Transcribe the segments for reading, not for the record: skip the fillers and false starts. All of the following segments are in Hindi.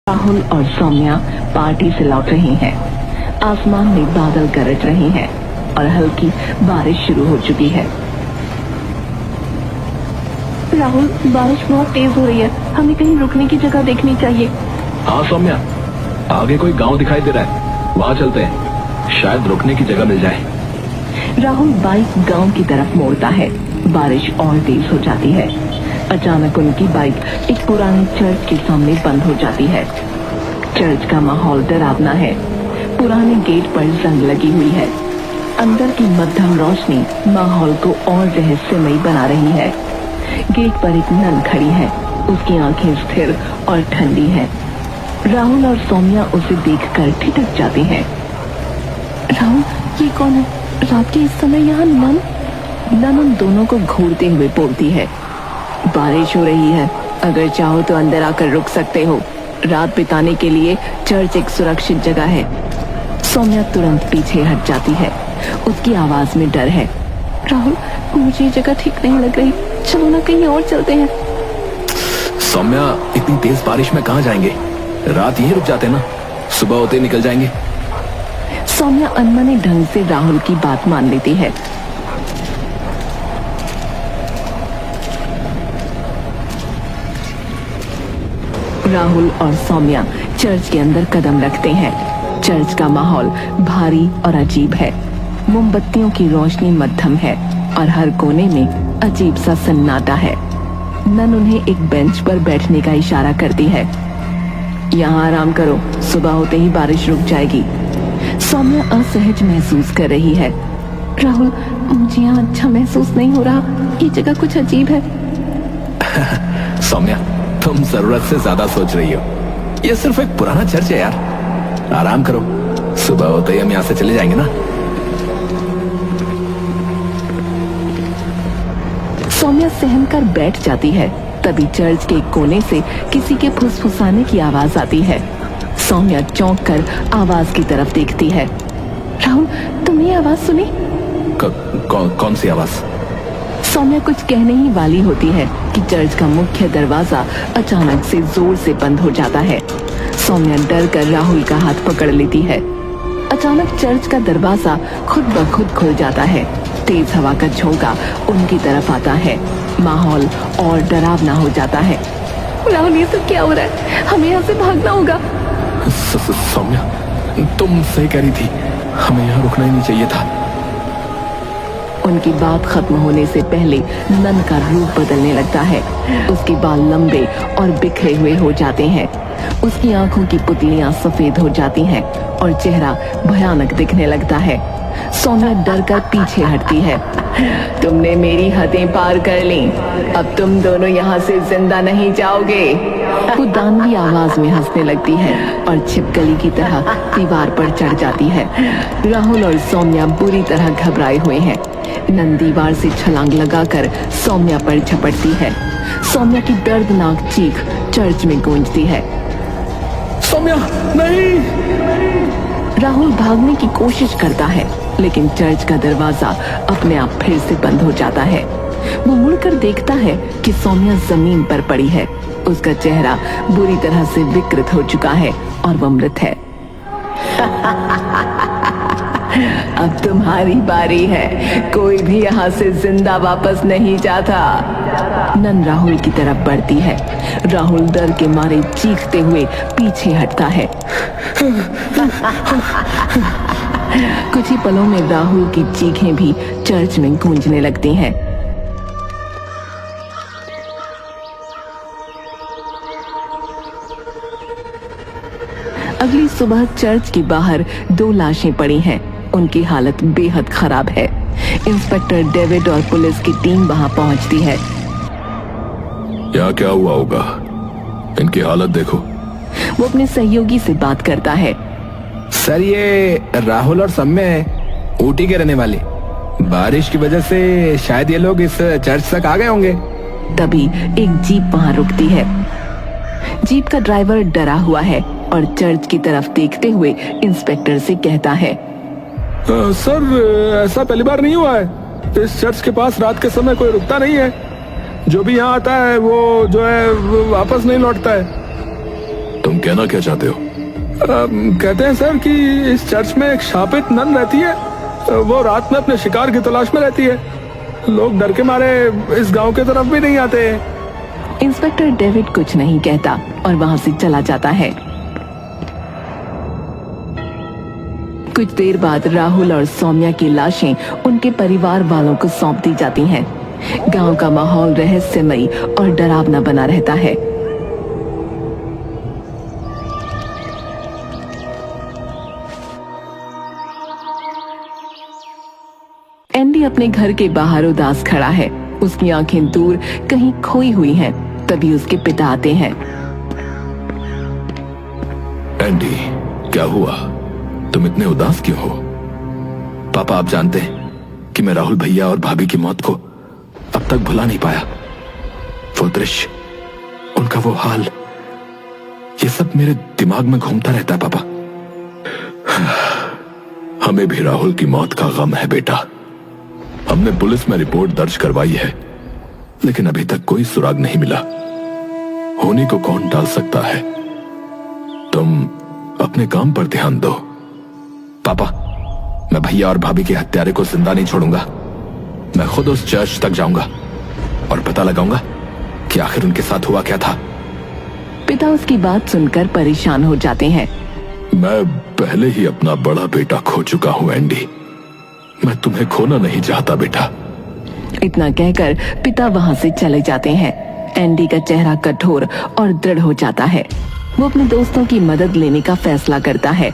राहुल और सौम्या पार्टी से लौट रही हैं। आसमान में बादल गरज रहे हैं और हल्की बारिश शुरू हो चुकी है। राहुल, बारिश बहुत तेज हो रही है, हमें कहीं रुकने की जगह देखनी चाहिए। हाँ सौम्या, आगे कोई गांव दिखाई दे रहा है, वहाँ चलते हैं, शायद रुकने की जगह मिल जाए। राहुल बाइक गांव की तरफ मोड़ता है। बारिश और तेज हो जाती है। अचानक उनकी बाइक एक पुराने चर्च के सामने बंद हो जाती है। चर्च का माहौल डरावना है। पुराने गेट पर जंग लगी हुई है। अंदर की मध्यम रोशनी माहौल को और रहस्यमयी बना रही है। गेट पर एक नन खड़ी है। उसकी आंखें स्थिर और ठंडी हैं। राहुल और सौम्या उसे देखकर ठिठक जाते हैं। राहुल, ये कौन है? रात के इस समय यहाँ नन? नन उन दोनों को घूरते हुए बोलती है, बारिश हो रही है, अगर चाहो तो अंदर आकर रुक सकते हो। रात बिताने के लिए चर्च एक सुरक्षित जगह है। सौम्या तुरंत पीछे हट जाती है। उसकी आवाज में डर है। राहुल, मुझे ये जगह ठीक नहीं लग रही, चलो ना कहीं और चलते हैं। सौम्या, इतनी तेज बारिश में कहाँ जाएंगे? रात यहीं रुक जाते ना, सुबह होते निकल जाएंगे। सौम्या अनमने ढंग से राहुल की बात मान लेती है। राहुल और सौम्या चर्च के अंदर कदम रखते हैं। चर्च का माहौल भारी और अजीब है। मोमबत्तियों की रोशनी मध्यम है और हर कोने में अजीब सा सन्नाटा है। नन उन्हें एक बेंच पर बैठने का इशारा करती है। यहाँ आराम करो, सुबह होते ही बारिश रुक जाएगी। सौम्या असहज महसूस कर रही है। राहुल, मुझे यहाँ अच्छा महसूस नहीं हो रहा, ये जगह कुछ अजीब है। सौम्या, तुम जरूरत से ज्यादा सोच रही हो। ये सिर्फ एक पुराना चर्च है यार, आराम करो, सुबह होते ही हम यहाँ से चले जाएंगे ना। सौम्या सहम कर बैठ जाती है। तभी चर्च के कोने से किसी के फुसफुसाने की आवाज आती है। सौम्या चौंक कर आवाज की तरफ देखती है। राहुल, तुमने ये आवाज सुनी? कौन सी आवाज? सौम्या कुछ कहने ही वाली होती है कि चर्च का मुख्य दरवाजा अचानक से जोर से बंद हो जाता है। सौम्या डर कर राहुल का हाथ पकड़ लेती है। अचानक चर्च का दरवाजा खुद ब खुद खुल जाता है। तेज हवा का झोंका उनकी तरफ आता है। माहौल और डरावना हो जाता है। राहुल, ये सब क्या हो रहा है? हमें यहाँ से भागना होगा। सौम्या, तुम सही कह रही थी, हमें यहाँ रुकना ही नहीं चाहिए था। उनकी बात खत्म होने से पहले नन का रूप बदलने लगता है। उसके बाल लंबे और बिखरे हुए हो जाते हैं। उसकी आंखों की पुतलियां सफेद हो जाती हैं और चेहरा भयानक दिखने लगता है। सौम्या डर कर पीछे हटती है। तुमने मेरी हदें पार कर ली, अब तुम दोनों यहाँ से जिंदा नहीं जाओगे। वो दानवी आवाज में हंसने लगती है और छिपकली की तरह दीवार पर चढ़ जाती है। राहुल और सौम्या बुरी तरह घबराए हुए हैं। नन दीवार से छलांग लगाकर सौम्या पर झपटती है। सौम्या की दर्दनाक चीख चर्च में गूंजती है। सौम्या, नहीं! राहुल भागने की कोशिश करता है, लेकिन चर्च का दरवाजा अपने आप फिर से बंद हो जाता है। वो मुड़कर देखता है कि सौम्या जमीन पर पड़ी है। उसका चेहरा बुरी तरह से विकृत हो चुका है और वो मृत है। अब तुम्हारी बारी है, कोई भी यहाँ से जिंदा वापस नहीं जाता। नन राहुल की तरफ बढ़ती है। राहुल डर के मारे चीखते हुए पीछे हटता है। कुछ ही पलों में राहुल की चीखें भी चर्च में गूंजने लगती हैं। अगली सुबह चर्च के बाहर 2 लाशें पड़ी हैं। उनकी हालत बेहद खराब है। इंस्पेक्टर डेविड और पुलिस की टीम वहां पहुंचती है। क्या हुआ होगा? इनकी हालत देखो। वो अपने सहयोगी से बात करता है। सर, ये राहुल और सौम्या ऊटी के रहने वाले, बारिश की वजह से शायद ये लोग इस चर्च तक आ गए होंगे। तभी एक जीप वहां रुकती है। जीप का ड्राइवर डरा हुआ है और चर्च की तरफ देखते हुए इंस्पेक्टर से कहता है, सर, ऐसा पहली बार नहीं हुआ है। इस चर्च के पास रात के समय कोई रुकता नहीं है। जो भी यहाँ आता है वो जो है वो वापस नहीं लौटता है। तुम कहना क्या चाहते हो? कहते हैं सर कि इस चर्च में एक शापित नन रहती है। वो रात में अपने शिकार की तलाश में रहती है। लोग डर के मारे इस गांव की तरफ भी नहीं आते। इंस्पेक्टर डेविड कुछ नहीं कहता और वहां से चला जाता है। कुछ देर बाद राहुल और सौम्या की लाशें उनके परिवार वालों को सौंप दी जाती हैं। गांव का माहौल रहस्यमयी और डरावना बना रहता है। एंडी अपने घर के बाहर उदास खड़ा है। उसकी आंखें दूर कहीं खोई हुई हैं। तभी उसके पिता आते हैं। एंडी, क्या हुआ? तुम इतने उदास क्यों हो? पापा, आप जानते हैं कि मैं राहुल भैया और भाभी की मौत को अब तक भुला नहीं पाया। वो दृश्य, उनका वो हाल, ये सब मेरे दिमाग में घूमता रहता है पापा। हमें भी राहुल की मौत का गम है बेटा। हमने पुलिस में रिपोर्ट दर्ज करवाई है, लेकिन अभी तक कोई सुराग नहीं मिला। होने को कौन टाल सकता है? तुम अपने काम पर ध्यान दो। पापा, मैं भैया और भाभी के हत्यारे को जिंदा नहीं छोड़ूंगा। मैं खुद उस चर्च तक जाऊंगा और पता लगाऊंगा कि आखिर उनके साथ हुआ क्या था। पिता उसकी बात सुनकर परेशान हो जाते हैं। मैं पहले ही अपना बड़ा बेटा खो चुका हूं एंडी। मैं तुम्हें खोना नहीं चाहता बेटा। इतना कहकर पिता वहां से चले जाते हैं। एंडी का चेहरा कठोर और दृढ़ हो जाता है। वो अपने दोस्तों की मदद लेने का फैसला करता है।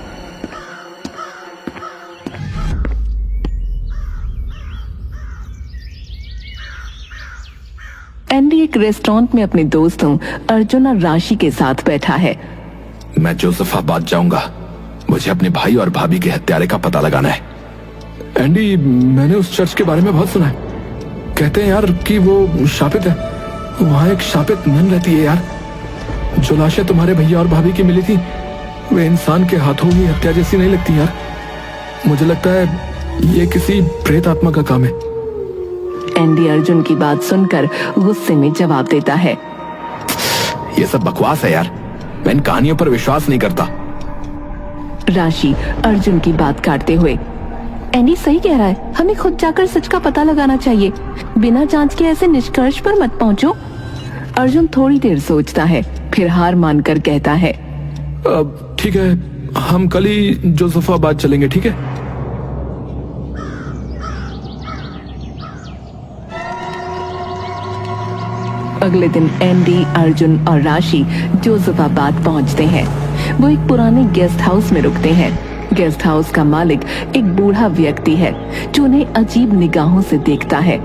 एंडी एक रेस्टोरेंट में अपने दोस्तों अर्जुन और राशि के साथ बैठा है। मैं जोसेफाबाद जाऊंगा। मुझे अपने भाई और भाभी के हत्यारे का पता लगाना है। एंडी, मैंने उस चर्च के बारे में बहुत सुना है। कहते हैं यार कि वो शापित है। वहां एक शापित नन रहती है यार। जो लाशें तुम्हारे भैया और भाभी की मिली थी, वे इंसान के हाथों की हत्या जैसी नहीं लगती यार। मुझे लगता है ये किसी प्रेत आत्मा का काम है। एंडी अर्जुन की बात सुनकर गुस्से में जवाब देता है। ये सब बकवास है यार। मैं इन कहानियों पर विश्वास नहीं करता। राशि अर्जुन की बात काटते हुए, एंडी सही कह रहा है। हमें खुद जाकर सच का पता लगाना चाहिए। बिना जांच के ऐसे निष्कर्ष पर मत पहुंचो। अर्जुन थोड़ी देर सोचता है, फिर हार मानकर कहता है, ठीक है, हम कल ही जोसेफाबाद चलेंगे, ठीक है? अगले दिन एंडी, अर्जुन और राशि जोसेफाबाद पहुंचते हैं। वो एक पुराने गेस्ट हाउस में रुकते हैं। गेस्ट हाउस का मालिक एक बूढ़ा व्यक्ति है जो उन्हें अजीब निगाहों से देखता है।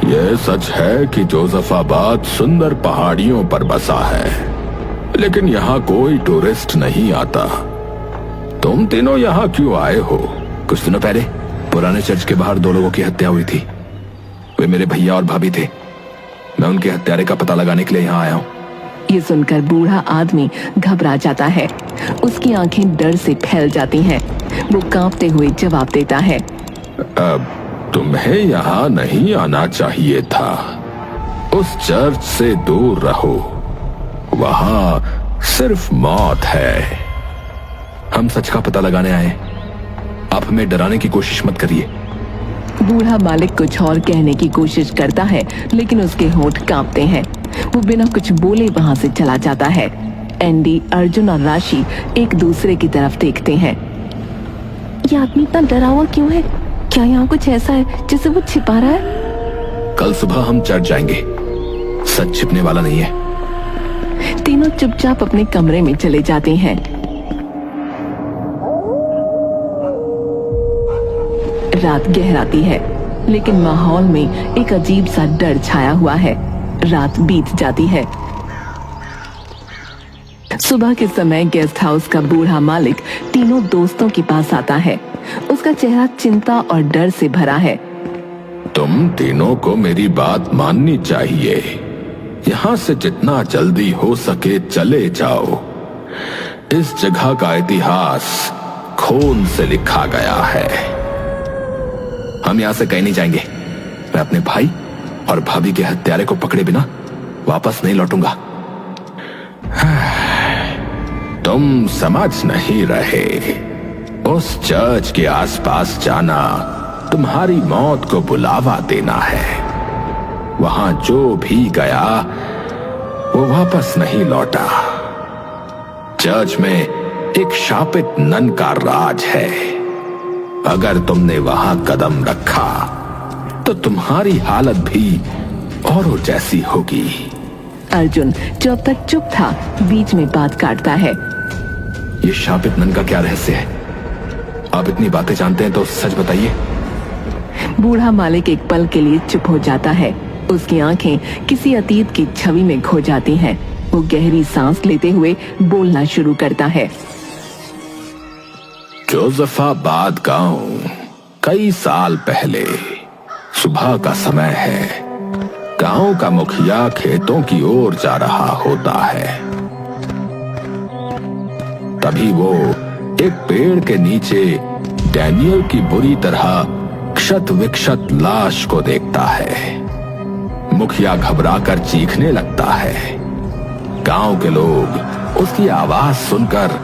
यह सच है कि जोसेफाबाद सुंदर पहाड़ियों पर बसा है, लेकिन यहाँ कोई टूरिस्ट नहीं आता। तुम तीनों यहाँ क्यों आए हो? कुछ दिनों पहले पुराने चर्च के बाहर 2 लोगों की हत्या हुई थी। वे मेरे भैया और भाभी थे। मैं उनके हत्यारे का पता लगाने के लिए यहाँ आया हूँ। ये सुनकर बूढ़ा आदमी घबरा जाता है। उसकी आंखें डर से फैल जाती हैं। वो कांपते हुए जवाब देता है, अब तुम्हें यहाँ नहीं आना चाहिए था। उस चर्च से दूर रहो। वहाँ सिर्फ मौत है। हम सच का पता लगाने आए। आप हमें डराने की कोशिश मत करिए। बूढ़ा मालिक कुछ और कहने की कोशिश करता है, लेकिन उसके होंठ कांपते हैं। वो बिना कुछ बोले वहां से चला जाता है। एंडी, अर्जुन और राशि एक दूसरे की तरफ देखते हैं। ये आदमी इतना डरा हुआ क्यों है? क्या यहाँ कुछ ऐसा है जिसे वो छिपा रहा है? कल सुबह हम चर्च जाएंगे। सच छिपने वाला नहीं है। तीनों चुपचाप अपने कमरे में चले जाते हैं। रात गहराती है, लेकिन माहौल में एक अजीब सा डर छाया हुआ है। रात बीत जाती है। सुबह के समय गेस्ट हाउस का बूढ़ा मालिक तीनों दोस्तों के पास आता है। उसका चेहरा चिंता और डर से भरा है। तुम तीनों को मेरी बात माननी चाहिए। यहाँ से जितना जल्दी हो सके चले जाओ। इस जगह का इतिहास खून से लिखा गया है। हम यहाँ से कहीं नहीं जाएंगे। मैं अपने भाई और भाभी के हत्यारे को पकड़े बिना वापस नहीं लौटूंगा। तुम समझ नहीं रहे। उस चर्च के आसपास जाना तुम्हारी मौत को बुलावा देना है। वहां जो भी गया वो वापस नहीं लौटा। चर्च में एक शापित नन का राज है। अगर तुमने वहां कदम रखा तो तुम्हारी हालत भी औरों जैसी होगी। अर्जुन जो अब तक चुप था बीच में बात काटता है। ये शापित नन का क्या रहस्य है? आप इतनी बातें जानते हैं तो सच बताइए। बूढ़ा मालिक एक पल के लिए चुप हो जाता है। उसकी आंखें किसी अतीत की छवि में खो जाती हैं। वो गहरी सांस लेते हुए बोलना शुरू करता है। जोसेफाबाद गांव कई साल पहले सुबह का समय है। गांव का मुखिया खेतों की ओर जा रहा होता है। तभी वो एक पेड़ के नीचे डैनियल की बुरी तरह क्षत विक्षत लाश को देखता है। मुखिया घबराकर चीखने लगता है। गांव के लोग उसकी आवाज सुनकर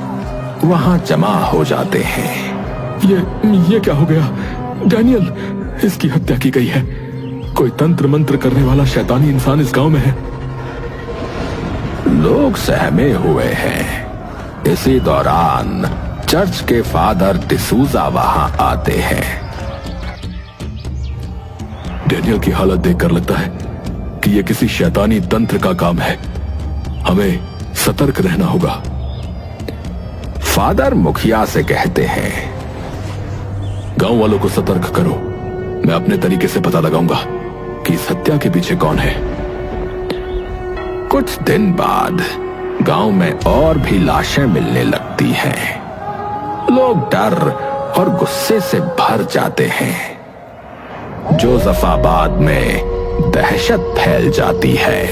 वहां जमा हो जाते हैं। ये क्या हो गया? डैनियल, इसकी हत्या की गई है। कोई तंत्र मंत्र करने वाला शैतानी इंसान इस गांव में है। लोग सहमे हुए हैं। इसी दौरान चर्च के फादर डिसूजा वहां आते हैं। डैनियल की हालत देखकर लगता है कि यह किसी शैतानी तंत्र का काम है। हमें सतर्क रहना होगा। फादर मुखिया से कहते हैं, गांव वालों को सतर्क करो। मैं अपने तरीके से पता लगाऊंगा कि इस हत्या के पीछे कौन है। कुछ दिन बाद गांव में और भी लाशें मिलने लगती हैं। लोग डर और गुस्से से भर जाते हैं। जोसेफाबाद में दहशत फैल जाती है।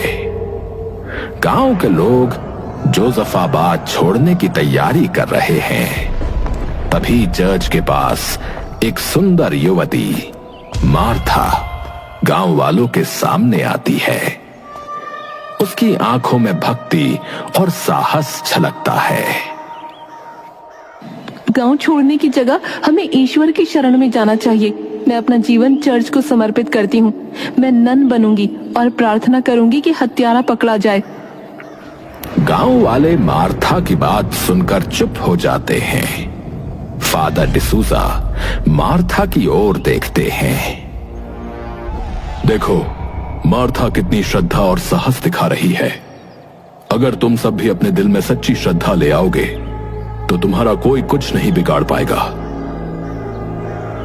गांव के लोग जोसेफाबाद छोड़ने की तैयारी कर रहे हैं। तभी चर्च के पास एक सुंदर युवती मार्था गांव वालों के सामने आती है। उसकी आंखों में भक्ति और साहस झलकता है। गांव छोड़ने की जगह हमें ईश्वर की शरण में जाना चाहिए। मैं अपना जीवन चर्च को समर्पित करती हूँ। मैं नन बनूंगी और प्रार्थना करूंगी कि हत्यारा पकड़ा जाए। गांव वाले मार्था की बात सुनकर चुप हो जाते हैं। फादर डिसूजा मार्था की ओर देखते हैं। देखो, मार्था कितनी श्रद्धा और साहस दिखा रही है। अगर तुम सब भी अपने दिल में सच्ची श्रद्धा ले आओगे तो तुम्हारा कोई कुछ नहीं बिगाड़ पाएगा।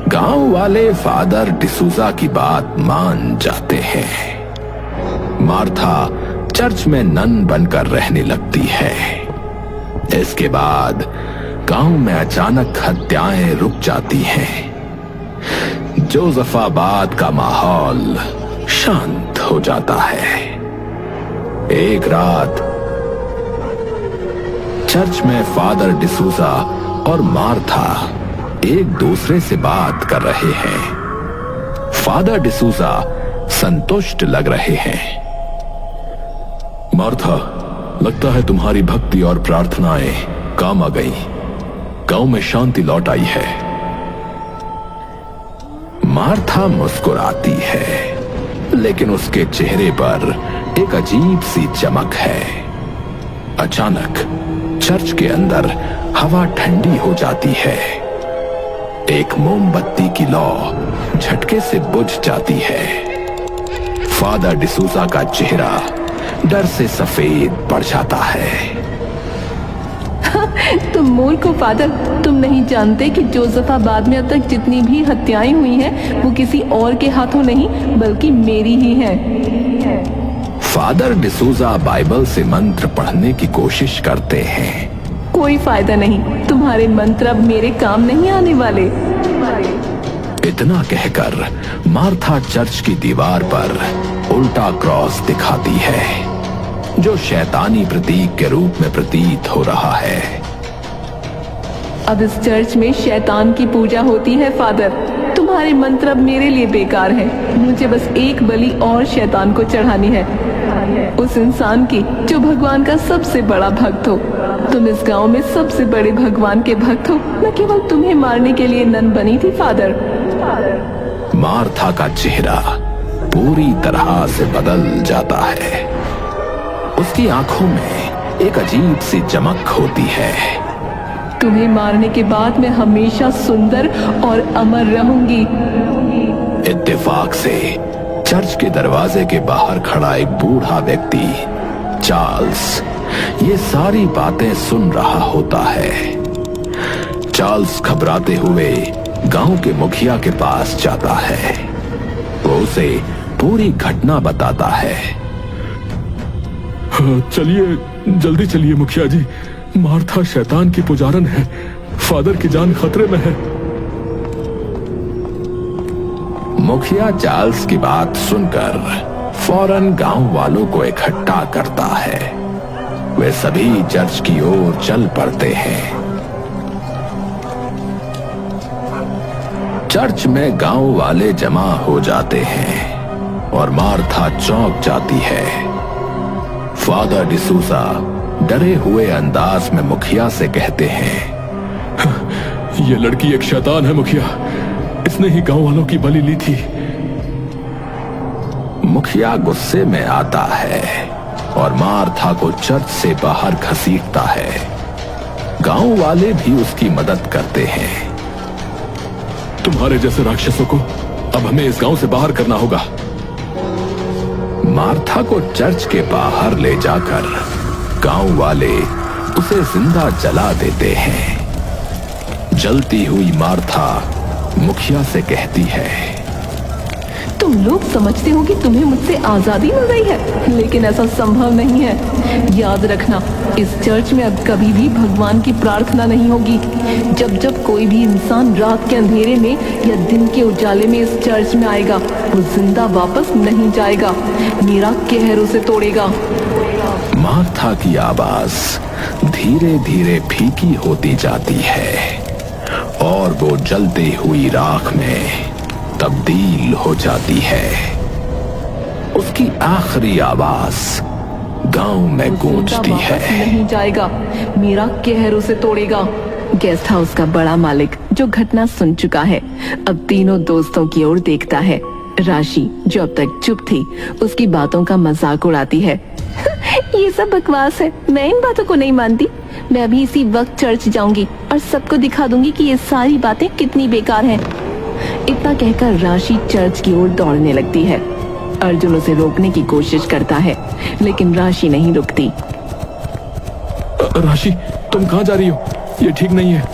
गांव वाले फादर डिसूजा की बात मान जाते हैं। मार्था चर्च में नन बनकर रहने लगती है। इसके बाद गांव में अचानक हत्याएं रुक जाती हैं। जोसेफाबाद का माहौल शांत हो जाता है। एक रात चर्च में फादर डिसूजा और मार्था एक दूसरे से बात कर रहे हैं। फादर डिसूजा संतुष्ट लग रहे हैं। मार्था, लगता है तुम्हारी भक्ति और प्रार्थनाएं काम आ गई। गांव में शांति लौट आई है। मार्था मुस्कुराती है, लेकिन उसके चेहरे पर एक अजीब सी चमक है। अचानक चर्च के अंदर हवा ठंडी हो जाती है। एक मोमबत्ती की लौ झटके से बुझ जाती है। फादर डिसूजा का चेहरा डर से सफेद पड़ जाता है। तुम मूर्ख हो फादर। तुम नहीं जानते कि जोसेफाबाद में अब तक जितनी भी हत्याएं हुई हैं वो किसी और के हाथों नहीं बल्कि मेरी ही हैं। फादर डिसूजा बाइबल से मंत्र पढ़ने की कोशिश करते हैं। कोई फायदा नहीं। तुम्हारे मंत्र अब मेरे काम नहीं आने वाले। इतना कहकर मार्था चर्च की दीवार पर उल्टा क्रॉस दिखाती है, जो शैतानी प्रतीक के रूप में प्रतीत हो रहा है। अब इस चर्च में शैतान की पूजा होती है फादर। तुम्हारे मंत्र अब मेरे लिए बेकार हैं। मुझे बस एक बलि और शैतान को चढ़ानी है, उस इंसान की जो भगवान का सबसे बड़ा भक्त हो। तुम इस गांव में सबसे बड़े भगवान के भक्त हो। मैं केवल तुम्हें मारने के लिए नन बनी थी फादर। मार्था का चेहरा पूरी तरह से बदल जाता है। उसकी आंखों में एक अजीब सी चमक होती है। तुम्हें मारने के बाद मैं हमेशा सुंदर और अमर रहूंगी। इत्तेफाक से चर्च के दरवाजे के बाहर खड़ा एक बूढ़ा व्यक्ति चार्ल्स ये सारी बातें सुन रहा होता है। चार्ल्स घबराते हुए गांव के मुखिया के पास जाता है। वो उसे पूरी घटना बताता है। चलिए जल्दी चलिए मुखिया जी, मार्था शैतान की पुजारन है, फादर की जान खतरे में है। मुखिया चार्ल्स की बात सुनकर फौरन गांव वालों को इकट्ठा करता है। वे सभी चर्च की ओर चल पड़ते हैं। चर्च में गांव वाले जमा हो जाते हैं और मार्था चौंक जाती है। फादर डिसूजा डरे हुए अंदाज में मुखिया से कहते हैं, ये लड़की एक शैतान है मुखिया, इसने ही गांव वालों की बलि ली थी। मुखिया गुस्से में आता है और मार्था को चर्च से बाहर घसीटता है। गांव वाले भी उसकी मदद करते हैं। तुम्हारे जैसे राक्षसों को अब हमें इस गांव से बाहर करना होगा। मार्था को चर्च के बाहर ले जाकर गांव वाले उसे जिंदा जला देते हैं। जलती हुई मार्था मुखिया से कहती है, तुम लोग समझते हो कि तुम्हें मुझसे आजादी मिल गई है, लेकिन ऐसा संभव नहीं है। याद रखना, इस चर्च में अब कभी भी भगवान की प्रार्थना नहीं होगी। जब जब कोई भी इंसान रात के अंधेरे में या दिन के उजाले में इस चर्च में आएगा, वो जिंदा वापस नहीं जाएगा। मेरा कहर उसे तोड़ेगा। मार्था की आवाज धीरे धीरे फीकी होती जाती है और वो जलती हुई राख में तब्दील हो जाती है। उसकी आखिरी आवाज गांव में गूंजती है। नहीं जाएगा, मेरा कहर उसे तोड़ेगा। गेस्ट हाउस का बड़ा मालिक, जो घटना सुन चुका है, अब तीनों दोस्तों की ओर देखता है। राशि, जो अब तक चुप थी, उसकी बातों का मजाक उड़ाती है। ये सब बकवास है, मैं इन बातों को नहीं मानती। मैं अभी इसी वक्त चर्च जाऊंगी और सबको दिखा दूंगी कि ये सारी बातें कितनी बेकार हैं। इतना कहकर राशि चर्च की ओर दौड़ने लगती है। अर्जुन उसे रोकने की कोशिश करता है, लेकिन राशि नहीं रुकती। राशि, तुम कहाँ जा रही हो? ये ठीक नहीं है।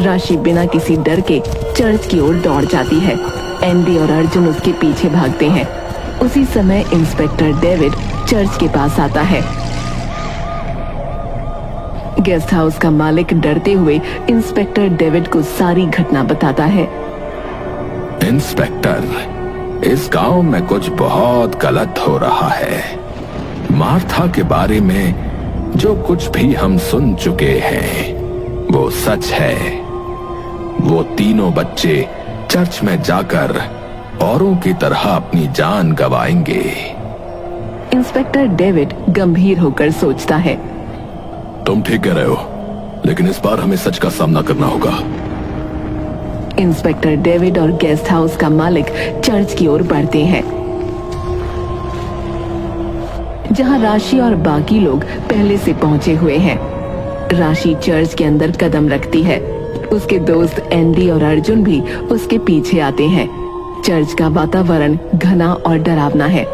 राशि बिना किसी डर के चर्च की ओर दौड़ जाती है। एंडी और अर्जुन उसके पीछे भागते हैं। उसी समय इंस्पेक्टर डेविड चर्च के पास आता है। गेस्ट हाउस का मालिक डरते हुए इंस्पेक्टर डेविड को सारी घटना बताता है। इंस्पेक्टर, इस गांव में कुछ बहुत गलत हो रहा है। मार्था के बारे में जो कुछ भी हम सुन चुके हैं वो सच है। वो तीनों बच्चे चर्च में जाकर औरों की तरह अपनी जान गंवाएंगे। इंस्पेक्टर डेविड गंभीर होकर सोचता है। तुम ठीक कह रहे हो, लेकिन इस बार हमें सच का सामना करना होगा। इंस्पेक्टर डेविड और गेस्ट हाउस का मालिक चर्च की ओर बढ़ते हैं, जहां राशि और बाकी लोग पहले से पहुंचे हुए हैं। राशि चर्च के अंदर कदम रखती है। उसके दोस्त एंडी और अर्जुन भी उसके पीछे आते हैं। चर्च का वातावरण घना और डरावना है।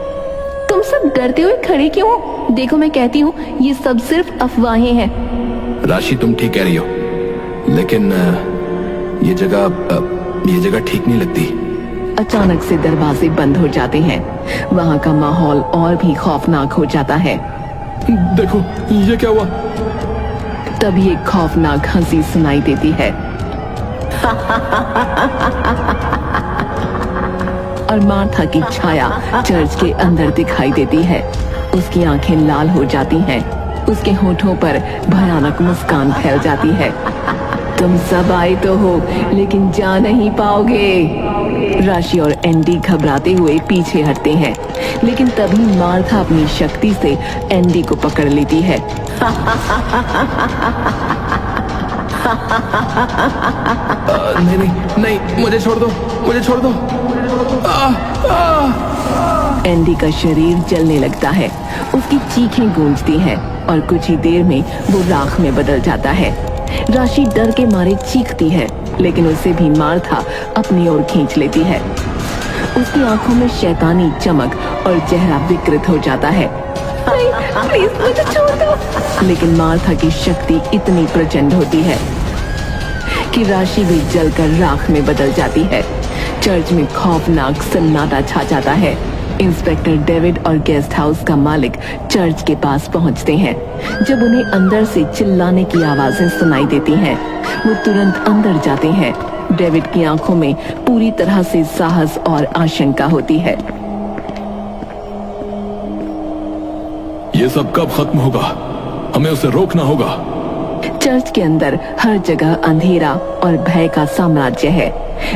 तुम सब डरते हुए खड़े क्यों हो? देखो, मैं कहती हूँ ये सब सिर्फ अफवाहें हैं। राशि, तुम ठीक कह रही हो, लेकिन ये जगह ठीक नहीं लगती। अचानक से दरवाजे बंद हो जाते हैं। वहाँ का माहौल और भी खौफनाक हो जाता है। देखो, ये क्या हुआ? तभी एक खौफनाक हंसी सुनाई देती है और मार्था की छाया चर्च के अंदर दिखाई देती है। उसकी आंखें लाल हो जाती हैं। उसके होठों पर भयानक मुस्कान फैल जाती है। तुम सब आए तो हो, लेकिन जा नहीं पाओगे। राशि और एंडी घबराते हुए पीछे हटते हैं, लेकिन तभी मार्था अपनी शक्ति से एंडी को पकड़ लेती है। नहीं नहीं नहीं, मुझे छोड़ दो, मुझे छोड़ दो। एंडी का शरीर जलने लगता है, उसकी चीखें गूंजती हैं और कुछ ही देर में वो राख में बदल जाता है। राशि डर के मारे चीखती है, लेकिन उसे भी मार्था अपनी ओर खींच लेती है। उसकी आंखों में शैतानी चमक और चेहरा विकृत हो जाता है। प्लीज मुझे छोड़ दो। लेकिन मार्था की शक्ति इतनी प्रचंड होती है कि राशि भी जलकर राख में बदल जाती है। चर्च में खौफनाक सन्नाटा छा जाता है। इंस्पेक्टर डेविड और गेस्ट हाउस का मालिक चर्च के पास पहुंचते हैं। जब उन्हें अंदर से चिल्लाने की आवाजें सुनाई देती हैं, वो तुरंत अंदर जाते हैं। डेविड की आंखों में पूरी तरह से साहस और आशंका होती है। ये सब कब खत्म होगा? हमें उसे रोकना होगा। चर्च के अंदर हर जगह अंधेरा और भय का साम्राज्य है,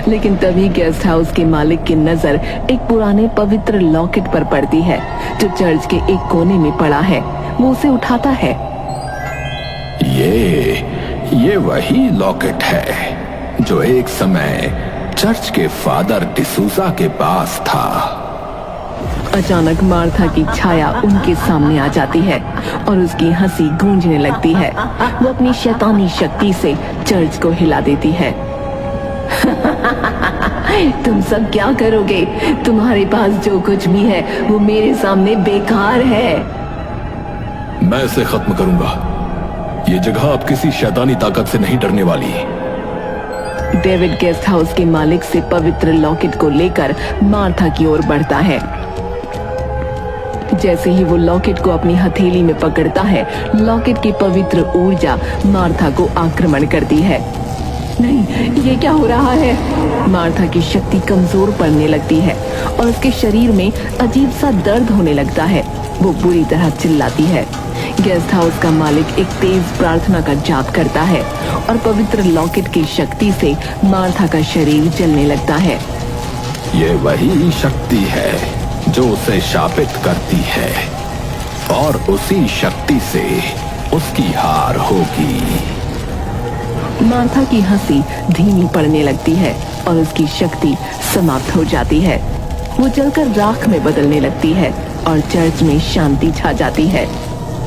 लेकिन तभी गेस्ट हाउस के मालिक की नजर एक पुराने पवित्र लॉकेट पर पड़ती है, जो चर्च के एक कोने में पड़ा है। वो उसे उठाता है। ये वही लॉकेट है जो एक समय चर्च के फादर डिसूजा के पास था। अचानक मार्था की छाया उनके सामने आ जाती है और उसकी हंसी गूंजने लगती है। वो अपनी शैतानी शक्ति से चर्च को हिला देती है। तुम सब क्या करोगे? तुम्हारे पास जो कुछ भी है वो मेरे सामने बेकार है। मैं इसे खत्म करूंगा। ये जगह अब किसी शैतानी ताकत से नहीं डरने वाली। डेविड गेस्ट हाउस के मालिक से पवित्र लॉकेट को लेकर मार्था की ओर बढ़ता है। जैसे ही वो लॉकेट को अपनी हथेली में पकड़ता है, लॉकेट की पवित्र ऊर्जा मार्था को आक्रमण करती है। नहीं, ये क्या हो रहा है? मार्था की शक्ति कमजोर पड़ने लगती है और उसके शरीर में अजीब सा दर्द होने लगता है। वो बुरी तरह चिल्लाती है। गेस्ट हाउस का मालिक एक तेज प्रार्थना का जाप करता है और पवित्र लॉकेट की शक्ति से मार्था का शरीर जलने लगता है। ये वही शक्ति है जो उसे शापित करती है और उसी शक्ति से उसकी हार होगी। मार्था की हंसी धीमी पड़ने लगती है और उसकी शक्ति समाप्त हो जाती है। वो जलकर राख में बदलने लगती है और चर्च में शांति छा जाती है।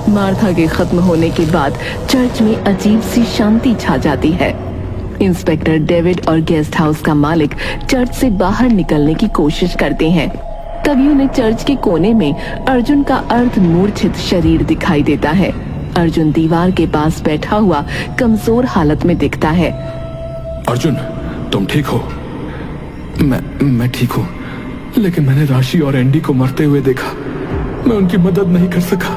मार्था के खत्म होने के बाद चर्च में अजीब सी शांति छा जाती है। इंस्पेक्टर डेविड और गेस्ट हाउस का मालिक चर्च से बाहर निकलने की कोशिश करते हैं। तभी उन्हें चर्च के कोने में अर्जुन का अर्ध मूर्छित शरीर दिखाई देता है। अर्जुन दीवार के पास बैठा हुआ कमजोर हालत में दिखता है। अर्जुन, तुम ठीक हो? मैं ठीक हूँ, लेकिन मैंने राशि और एंडी को मरते हुए देखा। मैं उनकी मदद नहीं कर सका।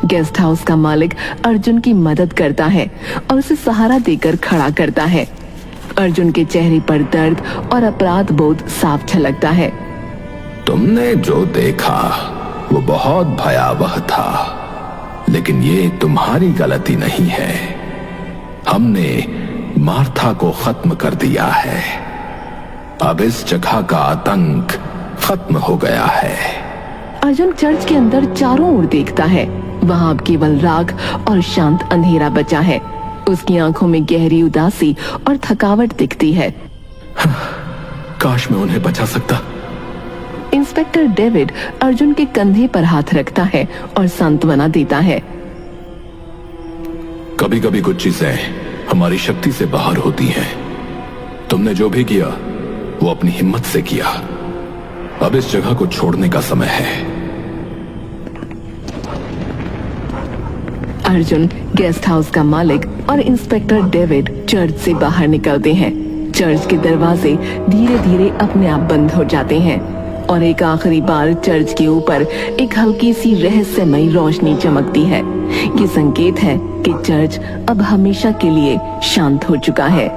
गेस्ट हाउस का मालिक अर्जुन की मदद करता है और उसे सहारा देकर खड़ा करता है। अर्जुन के चेहरे पर दर्द और अपराध बोध साफ झलकता है। तुमने जो देखा वो बहुत भयावह था, लेकिन ये तुम्हारी गलती नहीं है। हमने मार्था को खत्म कर दिया है। अब इस जगह का आतंक खत्म हो गया है। अर्जुन चर्च के अंदर चारों ओर देखता है। वहां अब केवल राख और शांत अंधेरा बचा है। उसकी आंखों में गहरी उदासी और थकावट दिखती है। काश मैं उन्हें बचा सकता। इंस्पेक्टर डेविड अर्जुन के कंधे पर हाथ रखता है और सांत्वना देता है। कभी कभी कुछ चीजें हमारी शक्ति से बाहर होती हैं। तुमने जो भी किया वो अपनी हिम्मत से किया। अब इस जगह को छोड़ने का समय है। अर्जुन, गेस्ट हाउस का मालिक और इंस्पेक्टर डेविड चर्च से बाहर निकलते हैं। चर्च के दरवाजे धीरे धीरे अपने आप बंद हो जाते हैं और एक आखिरी बार चर्च के ऊपर एक हल्की सी रहस्यमयी रोशनी चमकती है। ये संकेत है कि चर्च अब हमेशा के लिए शांत हो चुका है।